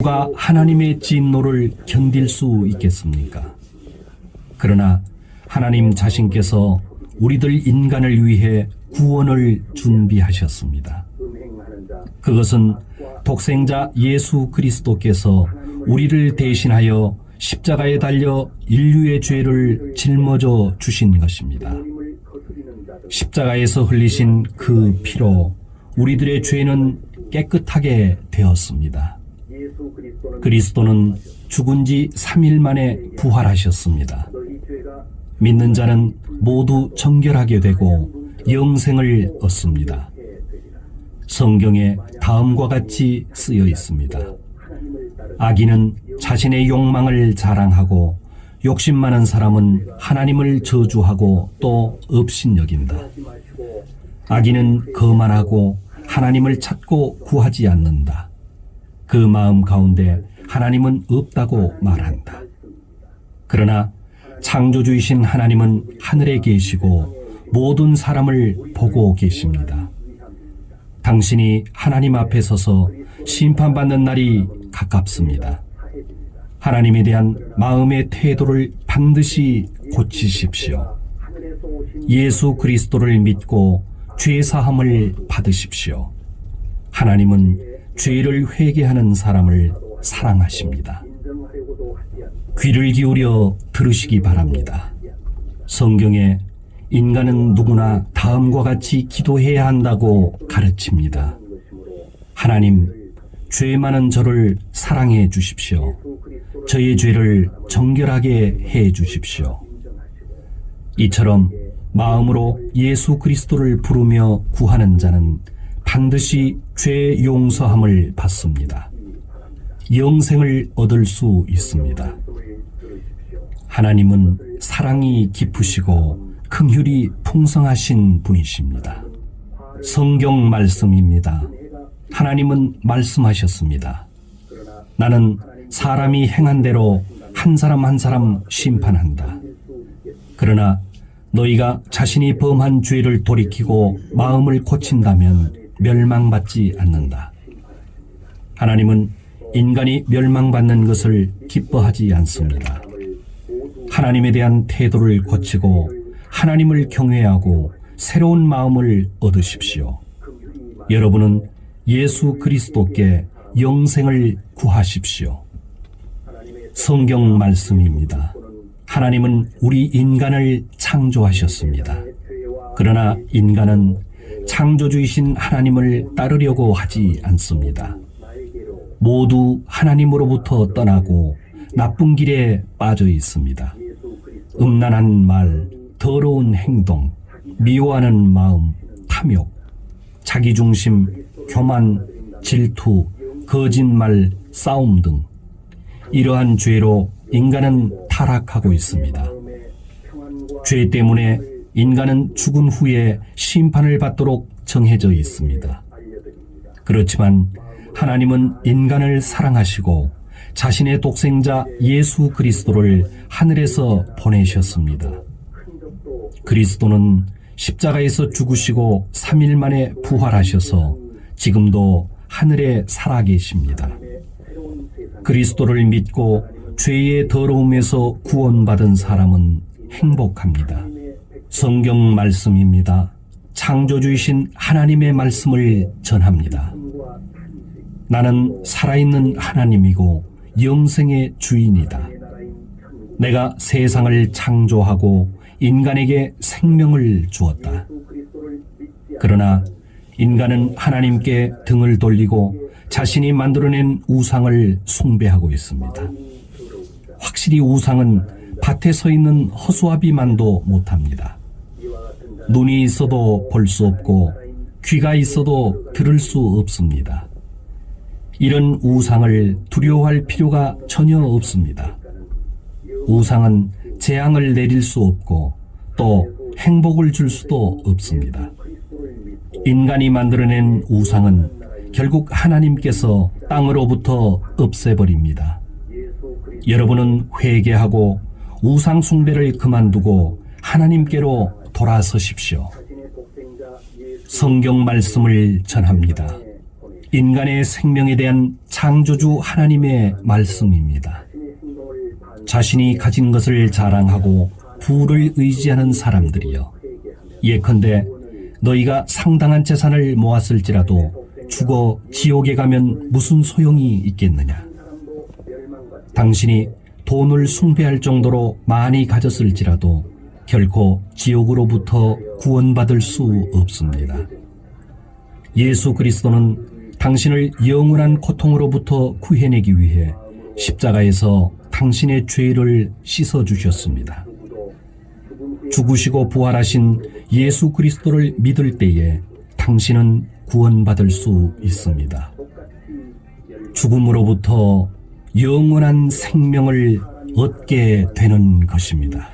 누가 하나님의 진노를 견딜 수 있겠습니까? 그러나 하나님 자신께서 우리들 인간을 위해 구원을 준비하셨습니다. 그것은 독생자 예수 그리스도께서 우리를 대신하여 십자가에 달려 인류의 죄를 짊어져 주신 것입니다. 십자가에서 흘리신 그 피로 우리들의 죄는 깨끗하게 되었습니다. 그리스도는 죽은 지 3일 만에 부활하셨습니다. 믿는 자는 모두 정결하게 되고 영생을 얻습니다. 성경에 다음과 같이 쓰여 있습니다. 악인은 자신의 욕망을 자랑하고 욕심 많은 사람은 하나님을 저주하고 또 업신여긴다. 악인은 거만하고 하나님을 찾고 구하지 않는다. 그 마음 가운데 하나님은 없다고 말한다. 그러나 창조주이신 하나님은 하늘에 계시고 모든 사람을 보고 계십니다. 당신이 하나님 앞에 서서 심판받는 날이 가깝습니다. 하나님에 대한 마음의 태도를 반드시 고치십시오. 예수 그리스도를 믿고 죄사함을 받으십시오. 하나님은 죄를 회개하는 사람을 사랑하십니다. 귀를 기울여 들으시기 바랍니다. 성경에 인간은 누구나 다음과 같이 기도해야 한다고 가르칩니다. 하나님, 죄 많은 저를 사랑해 주십시오. 저의 죄를 정결하게 해 주십시오. 이처럼 마음으로 예수 그리스도를 부르며 구하는 자는 반드시 죄 용서함을 받습니다. 영생을 얻을 수 있습니다. 하나님은 사랑이 깊으시고 긍휼이 풍성하신 분이십니다. 성경 말씀입니다. 하나님은 말씀하셨습니다. 나는 사람이 행한 대로 한 사람 한 사람 심판한다. 그러나 너희가 자신이 범한 죄를 돌이키고 마음을 고친다면 멸망받지 않는다. 하나님은 인간이 멸망받는 것을 기뻐하지 않습니다. 하나님에 대한 태도를 고치고 하나님을 경외하고 새로운 마음을 얻으십시오. 여러분은 예수 그리스도께 영생을 구하십시오. 성경 말씀입니다. 하나님은 우리 인간을 창조하셨습니다. 그러나 인간은 창조주이신 하나님을 따르려고 하지 않습니다. 모두 하나님으로부터 떠나고 나쁜 길에 빠져 있습니다. 음란한 말, 더러운 행동, 미워하는 마음, 탐욕, 자기중심, 교만, 질투, 거짓말, 싸움 등 이러한 죄로 인간은 타락하고 있습니다. 죄 때문에 인간은 죽은 후에 심판을 받도록 정해져 있습니다. 그렇지만 하나님은 인간을 사랑하시고 자신의 독생자 예수 그리스도를 하늘에서 보내셨습니다. 그리스도는 십자가에서 죽으시고 3일 만에 부활하셔서 지금도 하늘에 살아계십니다. 그리스도를 믿고 죄의 더러움에서 구원받은 사람은 행복합니다. 성경 말씀입니다. 창조주이신 하나님의 말씀을 전합니다. 나는 살아있는 하나님이고 영생의 주인이다. 내가 세상을 창조하고 인간에게 생명을 주었다. 그러나 인간은 하나님께 등을 돌리고 자신이 만들어낸 우상을 숭배하고 있습니다. 확실히 우상은 밭에 서 있는 허수아비만도 못합니다. 눈이 있어도 볼 수 없고 귀가 있어도 들을 수 없습니다. 이런 우상을 두려워할 필요가 전혀 없습니다. 우상은 재앙을 내릴 수 없고 또 행복을 줄 수도 없습니다. 인간이 만들어낸 우상은 결국 하나님께서 땅으로부터 없애버립니다. 여러분은 회개하고 우상 숭배를 그만두고 하나님께로 돌아서십시오. 성경 말씀을 전합니다. 인간의 생명에 대한 창조주 하나님의 말씀입니다. 자신이 가진 것을 자랑하고 부를 의지하는 사람들이여, 예컨대 너희가 상당한 재산을 모았을지라도 죽어 지옥에 가면 무슨 소용이 있겠느냐. 당신이 돈을 숭배할 정도로 많이 가졌을지라도 결코 지옥으로부터 구원받을 수 없습니다. 예수 그리스도는 당신을 영원한 고통으로부터 구해내기 위해 십자가에서 당신의 죄를 씻어주셨습니다. 죽으시고 부활하신 예수 그리스도를 믿을 때에 당신은 구원받을 수 있습니다. 죽음으로부터 영원한 생명을 얻게 되는 것입니다.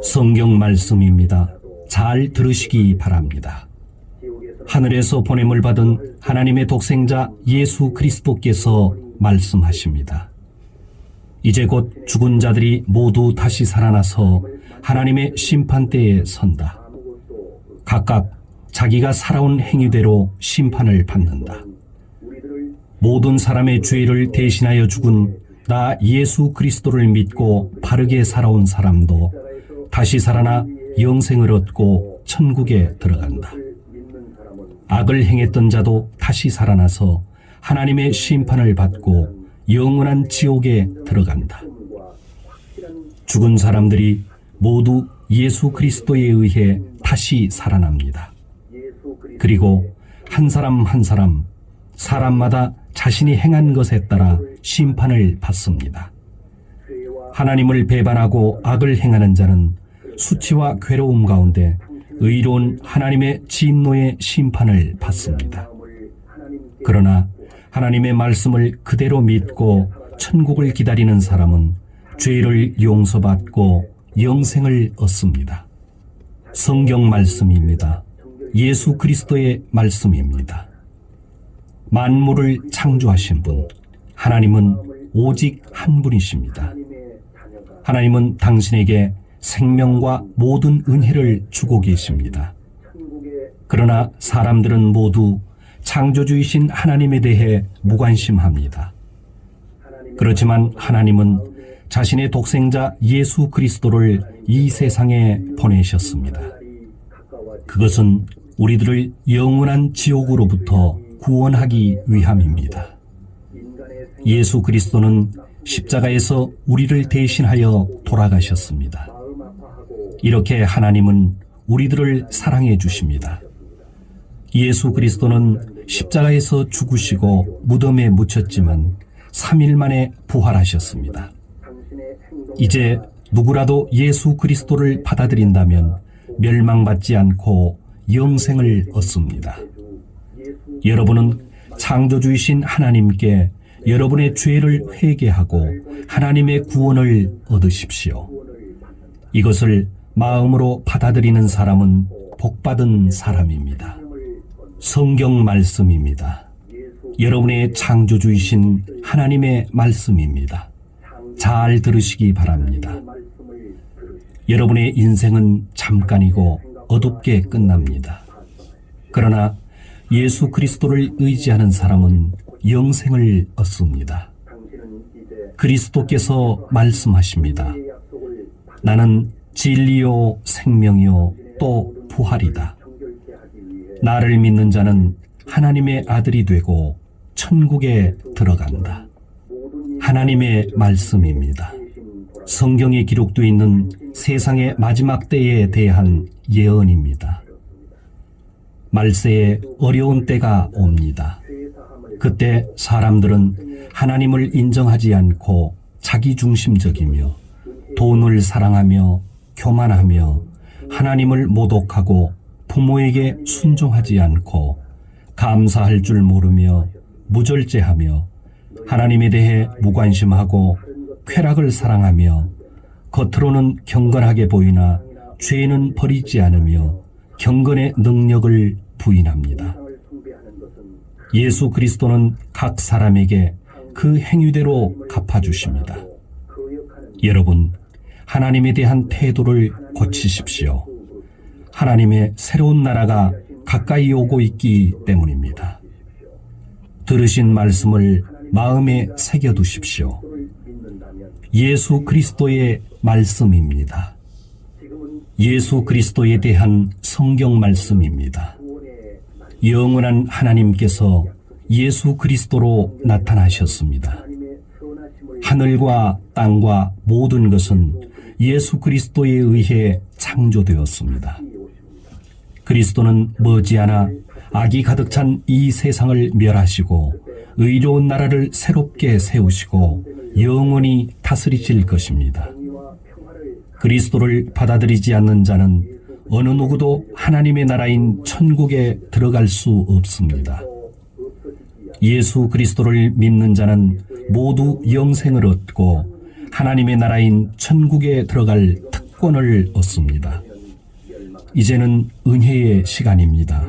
성경 말씀입니다. 잘 들으시기 바랍니다. 하늘에서 보냄을 받은 하나님의 독생자 예수 그리스도께서 말씀하십니다. 이제 곧 죽은 자들이 모두 다시 살아나서 하나님의 심판대에 선다. 각각 자기가 살아온 행위대로 심판을 받는다. 모든 사람의 죄를 대신하여 죽은 나 예수 그리스도를 믿고 바르게 살아온 사람도 다시 살아나 영생을 얻고 천국에 들어간다. 악을 행했던 자도 다시 살아나서 하나님의 심판을 받고 영원한 지옥에 들어간다. 죽은 사람들이 모두 예수 그리스도에 의해 다시 살아납니다. 그리고 한 사람 한 사람, 사람마다 자신이 행한 것에 따라 심판을 받습니다. 하나님을 배반하고 악을 행하는 자는 수치와 괴로움 가운데 의로운 하나님의 진노의 심판을 받습니다. 그러나 하나님의 말씀을 그대로 믿고 천국을 기다리는 사람은 죄를 용서받고 영생을 얻습니다. 성경 말씀입니다. 예수 그리스도의 말씀입니다. 만물을 창조하신 분, 하나님은 오직 한 분이십니다. 하나님은 당신에게 생명과 모든 은혜를 주고 계십니다. 그러나 사람들은 모두 창조주이신 하나님에 대해 무관심합니다. 그렇지만 하나님은 자신의 독생자 예수 그리스도를 이 세상에 보내셨습니다. 그것은 우리들을 영원한 지옥으로부터 구원하기 위함입니다. 예수 그리스도는 십자가에서 우리를 대신하여 돌아가셨습니다. 이렇게 하나님은 우리들을 사랑해 주십니다. 예수 그리스도는 십자가에서 죽으시고 무덤에 묻혔지만 3일 만에 부활하셨습니다. 이제 누구라도 예수 그리스도를 받아들인다면 멸망받지 않고 영생을 얻습니다. 여러분은 창조주이신 하나님께 여러분의 죄를 회개하고 하나님의 구원을 얻으십시오. 이것을 마음으로 받아들이는 사람은 복받은 사람입니다. 성경 말씀입니다. 여러분의 창조주이신 하나님의 말씀입니다. 잘 들으시기 바랍니다. 여러분의 인생은 잠깐이고 어둡게 끝납니다. 그러나 예수 그리스도를 의지하는 사람은 영생을 얻습니다. 그리스도께서 말씀하십니다. 나는 진리요 생명이요 또 부활이다. 나를 믿는 자는 하나님의 아들이 되고 천국에 들어간다. 하나님의 말씀입니다. 성경에 기록되어 있는 세상의 마지막 때에 대한 예언입니다. 말세에 어려운 때가 옵니다. 그때 사람들은 하나님을 인정하지 않고 자기중심적이며 돈을 사랑하며 교만하며 하나님을 모독하고 부모에게 순종하지 않고 감사할 줄 모르며 무절제하며 하나님에 대해 무관심하고 쾌락을 사랑하며 겉으로는 경건하게 보이나 죄는 버리지 않으며 경건의 능력을 부인합니다. 예수 그리스도는 각 사람에게 그 행위대로 갚아주십니다. 여러분, 하나님에 대한 태도를 고치십시오. 하나님의 새로운 나라가 가까이 오고 있기 때문입니다. 들으신 말씀을 마음에 새겨두십시오. 예수 그리스도의 말씀입니다. 예수 그리스도에 대한 성경 말씀입니다. 영원한 하나님께서 예수 그리스도로 나타나셨습니다. 하늘과 땅과 모든 것은 예수 그리스도에 의해 창조되었습니다. 그리스도는 머지않아 악이 가득 찬 이 세상을 멸하시고 의로운 나라를 새롭게 세우시고 영원히 다스리실 것입니다. 그리스도를 받아들이지 않는 자는 어느 누구도 하나님의 나라인 천국에 들어갈 수 없습니다. 예수 그리스도를 믿는 자는 모두 영생을 얻고 하나님의 나라인 천국에 들어갈 특권을 얻습니다. 이제는 은혜의 시간입니다.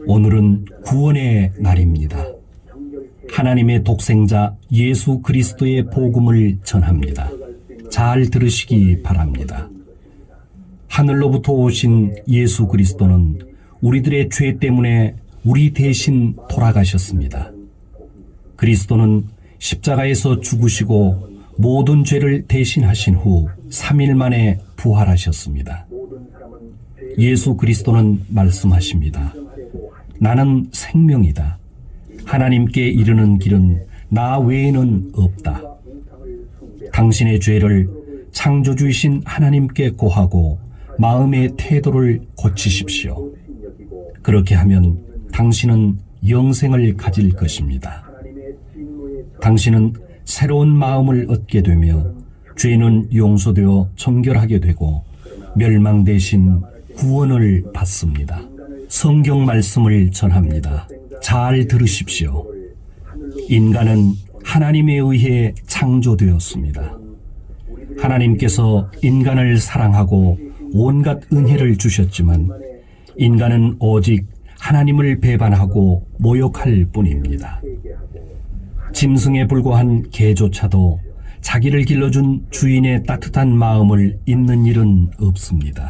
오늘은 구원의 날입니다. 하나님의 독생자 예수 그리스도의 복음을 전합니다. 잘 들으시기 바랍니다. 하늘로부터 오신 예수 그리스도는 우리들의 죄 때문에 우리 대신 돌아가셨습니다. 그리스도는 십자가에서 죽으시고 모든 죄를 대신하신 후 3일 만에 부활하셨습니다. 예수 그리스도는 말씀하십니다. 나는 생명이다. 하나님께 이르는 길은 나 외에는 없다. 당신의 죄를 창조주이신 하나님께 고하고 마음의 태도를 고치십시오. 그렇게 하면 당신은 영생을 가질 것입니다. 당신은 새로운 마음을 얻게 되며 죄는 용서되어 정결하게 되고 멸망 대신 구원을 받습니다. 성경 말씀을 전합니다. 잘 들으십시오. 인간은 하나님에 의해 창조되었습니다. 하나님께서 인간을 사랑하고 온갖 은혜를 주셨지만 인간은 오직 하나님을 배반하고 모욕할 뿐입니다. 짐승에 불과한 개조차도 자기를 길러준 주인의 따뜻한 마음을 잊는 일은 없습니다.